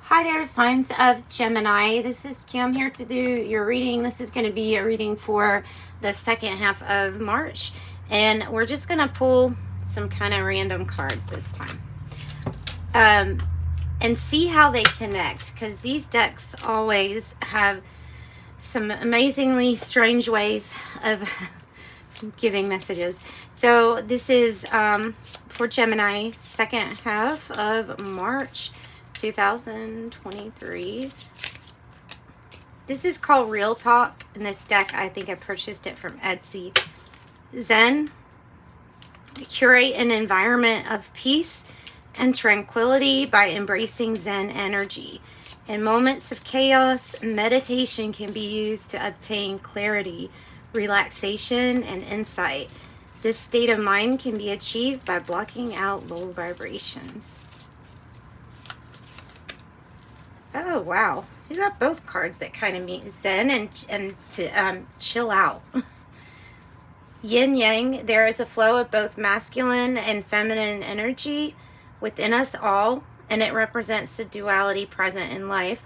Hi there, signs of Gemini. This is Kim here to do your reading. This is going to be a reading for the second half of March. And we're just going to pull some kind of random cards this time. And see how they connect. Because these decks always have some amazingly strange ways of giving messages. So this is for Gemini, second half of March 2023. This is called Real Talk, and this deck, I think I purchased it from Etsy. Zen, curate an environment of peace and tranquility by embracing Zen energy. In moments of chaos, meditation can be used to obtain clarity, relaxation, and insight. This state of mind can be achieved by blocking out low vibrations. Oh, wow. You got both cards that kind of mean Zen and to chill out. Yin Yang, there is a flow of both masculine and feminine energy within us all, and it represents the duality present in life.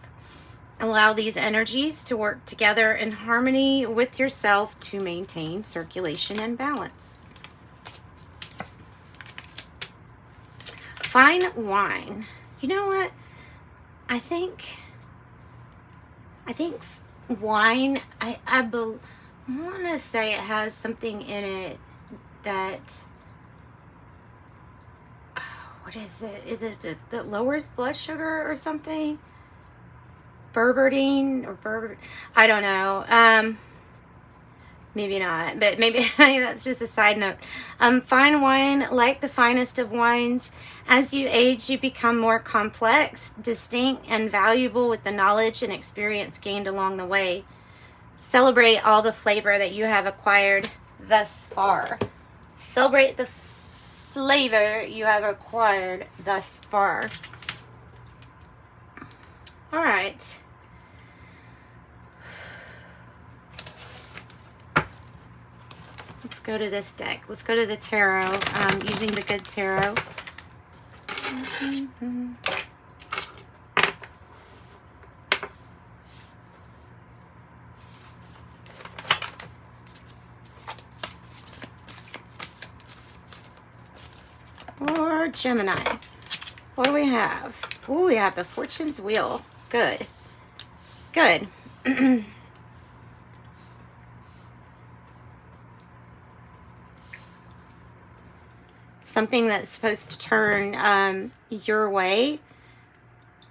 Allow these energies to work together in harmony with yourself to maintain circulation and balance. Fine wine. You know what? I think wine, I want to say it has something in it that, what is it? Is it that lowers blood sugar or something? Berberine or berber? I don't know. Maybe not, but maybe that's just a side note. Fine wine, like the finest of wines, as you age, you become more complex, distinct, and valuable with the knowledge and experience gained along the way. Celebrate all the flavor that you have acquired thus far. Celebrate the flavor you have acquired thus far. All right. Let's go to this deck. Let's go to the tarot, using the good tarot. Or Gemini. What do we have? Oh, we have the Fortune's Wheel. Good. Good. Something that's supposed to turn your way.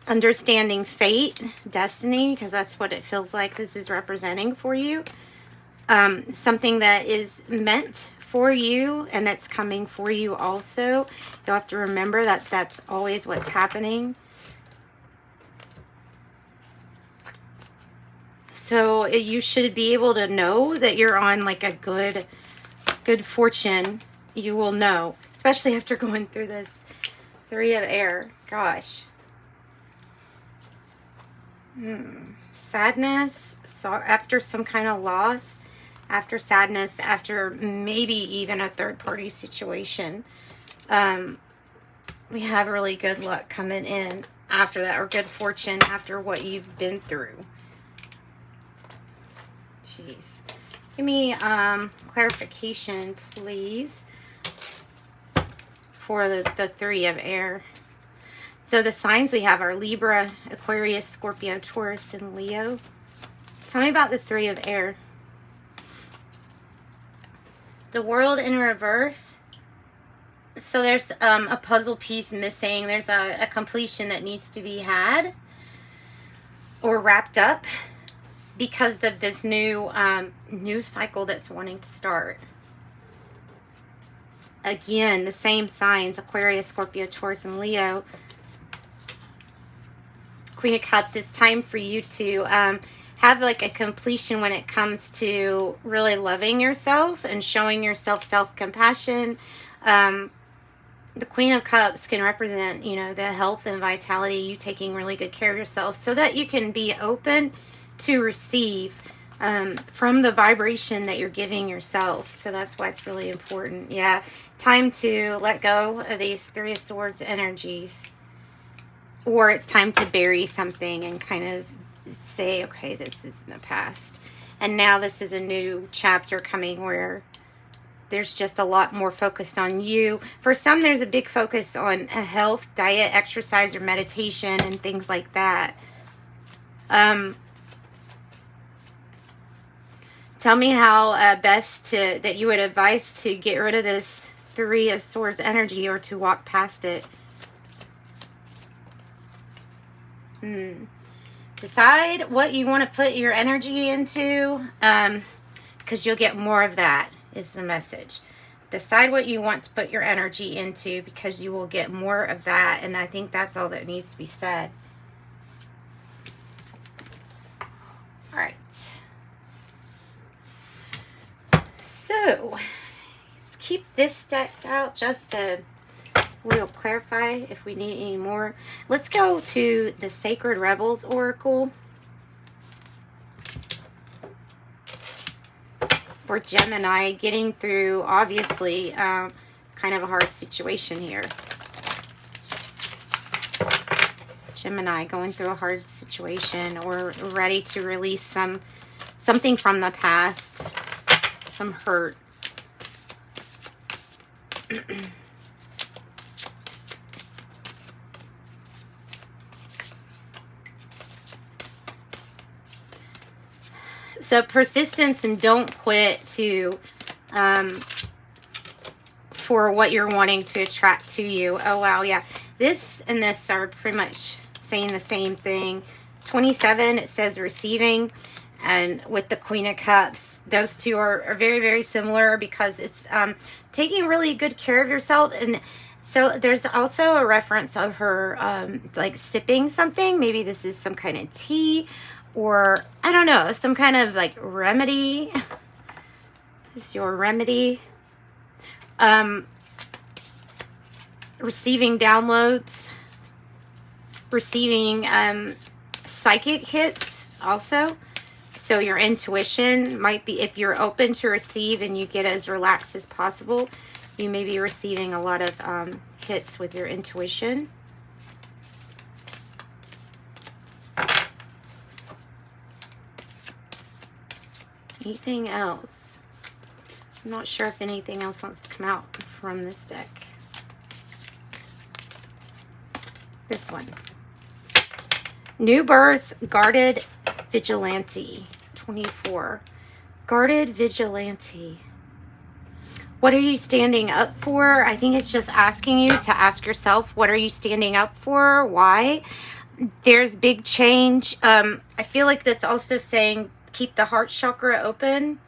Understanding fate, destiny, because that's what it feels like this is representing for you. Something that is meant for you, and it's coming for you also. You'll have to remember that that's always what's happening. So you should be able to know that you're on like a good fortune. You will know, especially after going through this Three of Air. Gosh. Sadness, so after some kind of loss, after sadness, after maybe even a third-party situation. We have really good luck coming in after that, or good fortune after what you've been through. Jeez. Give me clarification, please, for the Three of Air. So the signs we have are Libra, Aquarius, Scorpio, Taurus, and Leo. Tell me about the Three of Air. The World in reverse. So there's a puzzle piece missing. There's a completion that needs to be had or wrapped up because of this new cycle that's wanting to start. Again, the same signs, Aquarius, Scorpio, Taurus, and Leo. Queen of Cups, it's time for you to have like a completion when it comes to really loving yourself and showing yourself self-compassion. The Queen of Cups can represent, you know, the health and vitality, you taking really good care of yourself so that you can be open to receive from the vibration that you're giving yourself. So that's why it's really important. Yeah, time to let go of these Three of Swords energies. or it's time to bury something and kind of say, okay, this is in the past. And now this is a new chapter coming where there's just a lot more focus on you. For some, there's a big focus on health, diet, exercise, or meditation, and things like that. Tell me how that you would advise to get rid of this Three of Swords energy, or to walk past it. Decide what you want to put your energy into, because you'll get more of that, is the message. Decide what you want to put your energy into, because you will get more of that. And I think that's all that needs to be said. All right. So, let's keep this deck out just to, we'll clarify if we need any more. Let's go to the Sacred Rebels Oracle for Gemini, getting through, obviously, kind of a hard situation here. Gemini going through a hard situation, or ready to release something from the past, some hurt. So persistence and don't quit to for what you're wanting to attract to you. Oh wow, yeah. This and this are pretty much saying the same thing. 27, it says receiving, and with the Queen of Cups, those two are very, very similar, because it's taking really good care of yourself. And so there's also a reference of her like sipping something. Maybe this is some kind of tea, or I don't know, some kind of like remedy. This is your remedy. Receiving downloads, receiving psychic hits also. So your intuition might be, if you're open to receive and you get as relaxed as possible, you may be receiving a lot of hits with your intuition. Anything else? I'm not sure if anything else wants to come out from this deck. This one. New Birth, Guarded Vigilante. 24. Guarded Vigilante. What are you standing up for? I think it's just asking you to ask yourself, what are you standing up for? Why? There's big change. I feel like that's also saying keep the heart chakra open,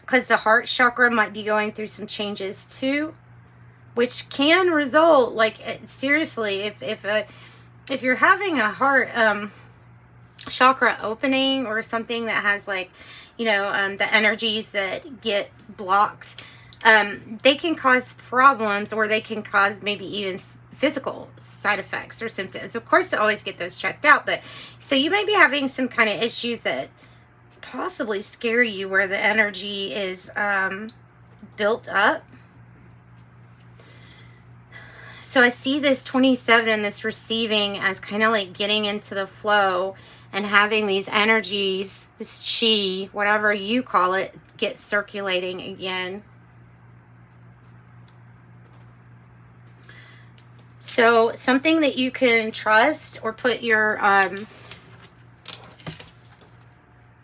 because the heart chakra might be going through some changes too, which can result, like, seriously, if you're having a heart chakra opening, or something that has, like, you know, the energies that get blocked, they can cause problems, or they can cause maybe even physical side effects or symptoms. Of course, to always get those checked out. But so you may be having some kind of issues that possibly scare you, where the energy is built up. So I see this 27, this receiving, as kind of like getting into the flow and having these energies, this chi, whatever you call it, get circulating again. So something that you can trust, or put your,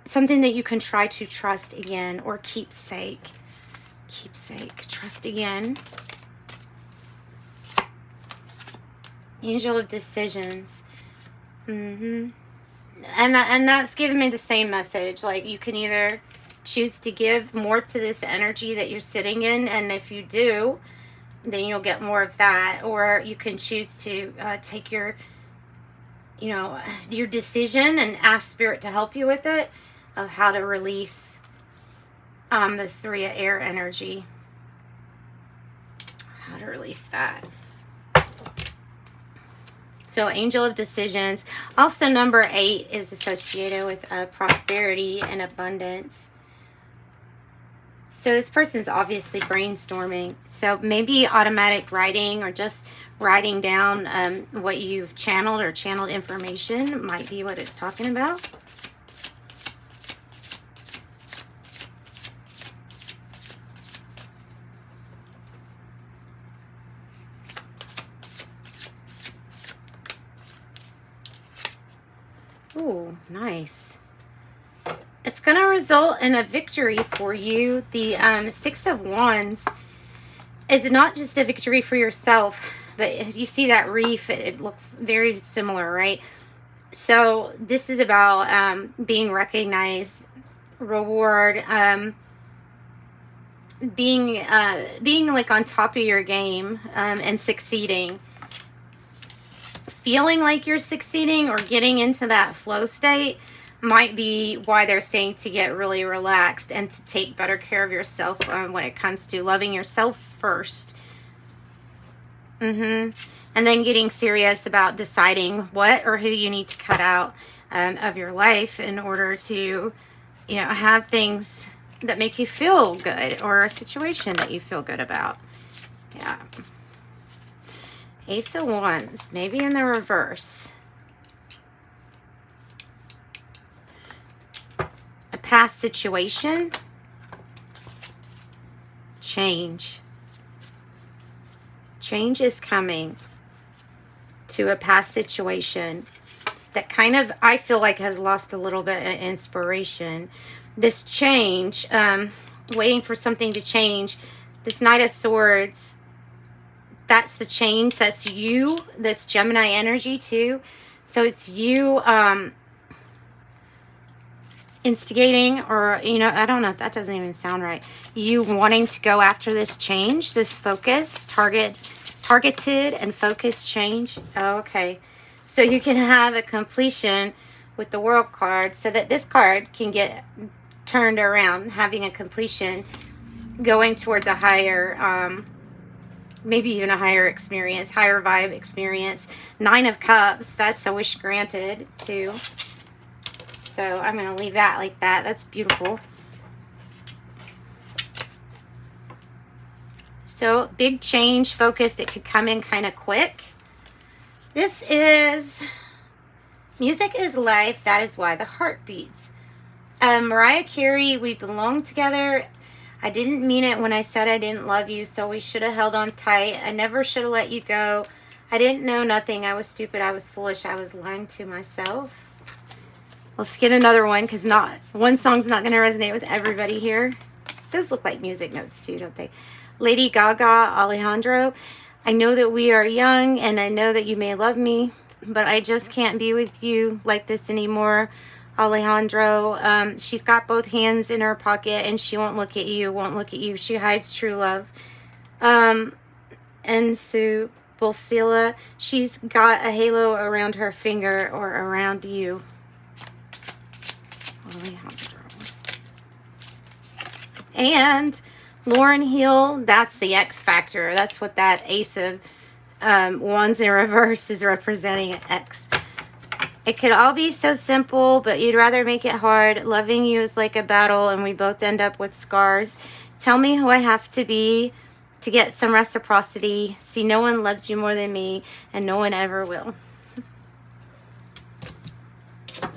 something that you can try to trust again, or keepsake, trust again. Angel of Decisions. And that's giving me the same message. Like, you can either choose to give more to this energy that you're sitting in, and if you do, then you'll get more of that. Or you can choose to take your, you know, your decision and ask Spirit to help you with it, of how to release this 3 of air energy. How to release that. So Angel of Decisions. Also number 8 is associated with prosperity and abundance. So this person's obviously brainstorming. So maybe automatic writing or just writing down what you've channeled or channeled information might be what it's talking about. Ooh, nice. It's going to result in a victory for you. The Six of Wands is not just a victory for yourself, but you see that reef, it looks very similar, right? So this is about being recognized, reward, being like on top of your game and succeeding. Feeling like you're succeeding or getting into that flow state might be why they're saying to get really relaxed and to take better care of yourself when it comes to loving yourself first. And then getting serious about deciding what or who you need to cut out of your life in order to, you know, have things that make you feel good or a situation that you feel good about. Yeah. Ace of Wands, maybe in the reverse. A past situation. Change. Change is coming to a past situation that kind of, I feel like, has lost a little bit of inspiration. This change, waiting for something to change. This Knight of Swords, that's the change. That's you. That's Gemini energy too. So it's you instigating, or, you know, I don't know, that doesn't even sound right. You wanting to go after this change, this focus, targeted and focused change. Oh, okay. So you can have a completion with the World card so that this card can get turned around, having a completion, going towards a higher, maybe even a higher experience, higher vibe experience. Nine of Cups, that's a wish granted too. So I'm going to leave that like that. That's beautiful. So big change, focused. It could come in kind of quick. This is, music is life. That is why the heart beats. Mariah Carey, we belong together. I didn't mean it when I said I didn't love you, so we should have held on tight. I never should have let you go. I didn't know nothing. I was stupid. I was foolish. I was lying to myself. Let's get another one, because not one song's not going to resonate with everybody here. Those look like music notes too, don't they? Lady Gaga, Alejandro. I know that we are young, and I know that you may love me, but I just can't be with you like this anymore. Alejandro, she's got both hands in her pocket, and she won't look at you, won't look at you. She hides true love. And Sue Bolsila, she's got a halo around her finger or around you. Alejandro. And Lauren Hill, that's the X factor. That's what that Ace of Wands in reverse is representing, X. It could all be so simple, but you'd rather make it hard. Loving you is like a battle, and we both end up with scars. Tell me who I have to be to get some reciprocity. See, no one loves you more than me, and no one ever will.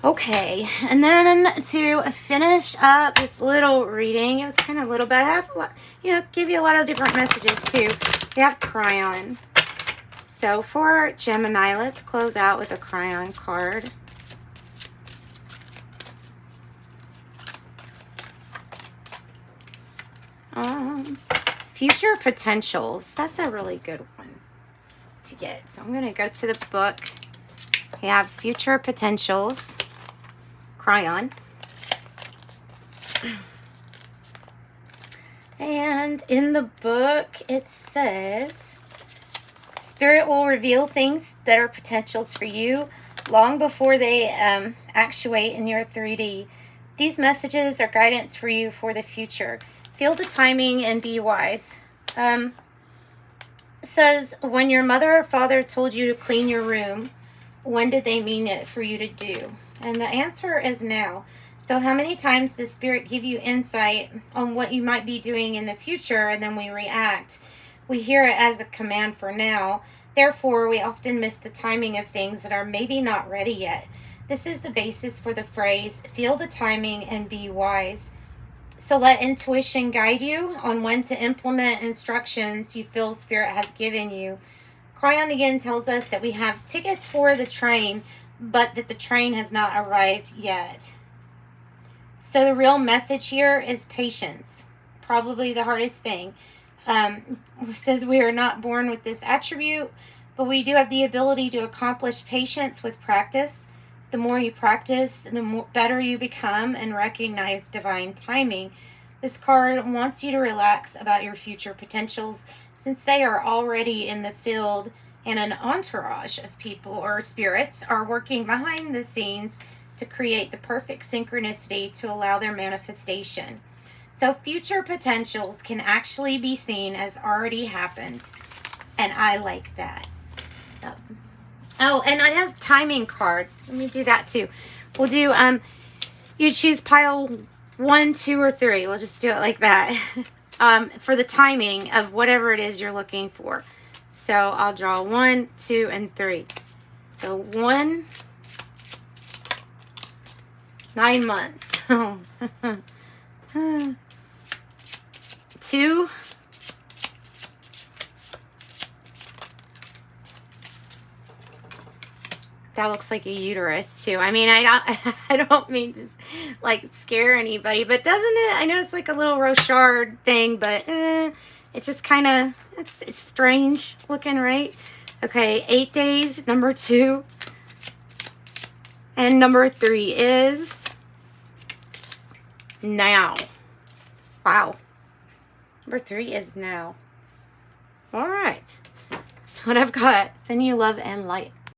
Okay, and then to finish up this little reading, it was kind of little, but I have a lot, you know, give you a lot of different messages too. We have Kryon. So for Gemini, let's close out with a Kryon card. Future potentials. That's a really good one to get. So I'm going to go to the book. We have future potentials. Kryon. And in the book, it says, Spirit will reveal things that are potentials for you long before they actuate in your 3D. These messages are guidance for you for the future. Feel the timing and be wise. It says, when your mother or father told you to clean your room, when did they mean it for you to do? And the answer is now. So how many times does Spirit give you insight on what you might be doing in the future, and then we react? We hear it as a command for now. Therefore, we often miss the timing of things that are maybe not ready yet. This is the basis for the phrase, feel the timing and be wise. So let intuition guide you on when to implement instructions you feel Spirit has given you. Kryon again tells us that we have tickets for the train, but that the train has not arrived yet. So the real message here is patience. Probably the hardest thing. It says we are not born with this attribute, but we do have the ability to accomplish patience with practice. The more you practice, the better you become and recognize divine timing. This card wants you to relax about your future potentials, since they are already in the field, and an entourage of people or spirits are working behind the scenes to create the perfect synchronicity to allow their manifestation. So future potentials can actually be seen as already happened, and I like that. Oh, and I have timing cards. Let me do that too. We'll do, you choose pile 1, 2, or 3. We'll just do it like that. For the timing of whatever it is you're looking for. So I'll draw 1, 2, and 3. So 1, 9 months. 2, that looks like a uterus too. I mean, I don't mean to like scare anybody, but doesn't it? I know it's like a little Rochard thing, but it just kind of, it's strange looking, right? Okay, 8 days, number 2. And number 3 is now. Wow. Number 3 is now. All right. That's what I've got. Sending you love and light.